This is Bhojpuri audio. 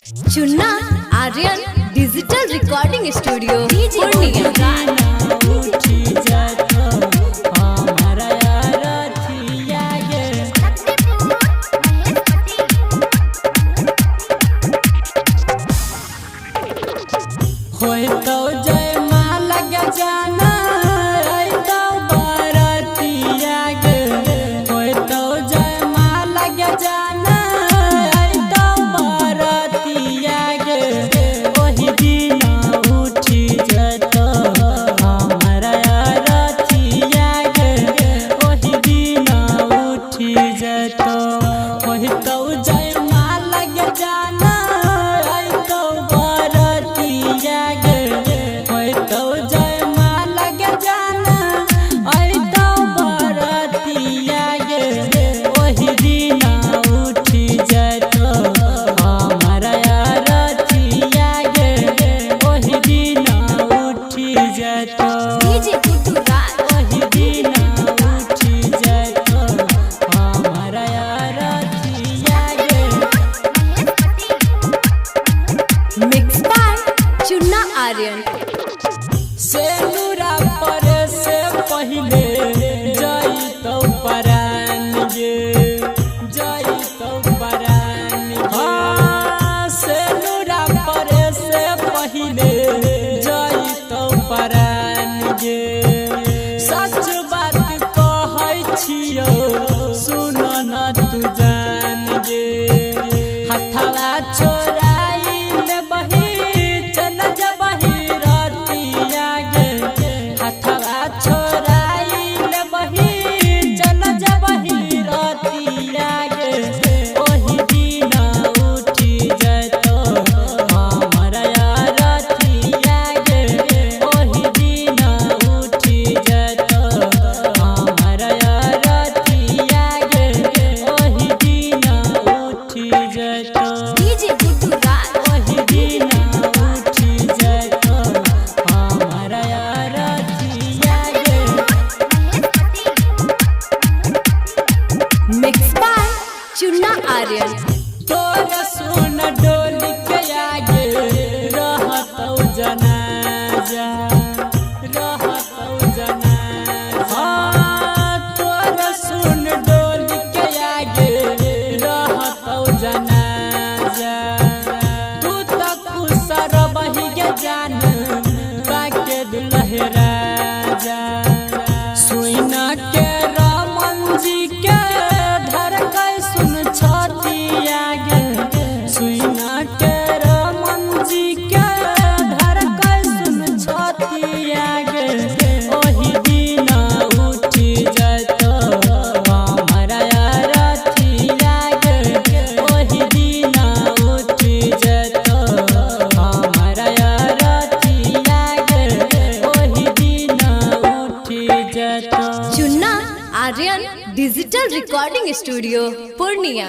Chunna Aryan digital recording studio Purnia. Mix by Chunna Aryan. सेनुरा पर से पहले जाई तो परान गे, जाई तो परान गे। सेनुरा पर से पहले जाई तो परान गे। सच बात कहै छियो सुन न तू जान गे। हथवा छोरा चुन्ना आर्यन। तोरा सुन डोली के आगे रहतौ जनाजा, रहतौ जनाजा। तोरा सुन डोली के आगे रहतौ जनाजा। तू तो खुसर बही गे जान बाके दुल्हे राजा। सुइना के रमन जी के Chunna Aryan digital recording studio Purnia.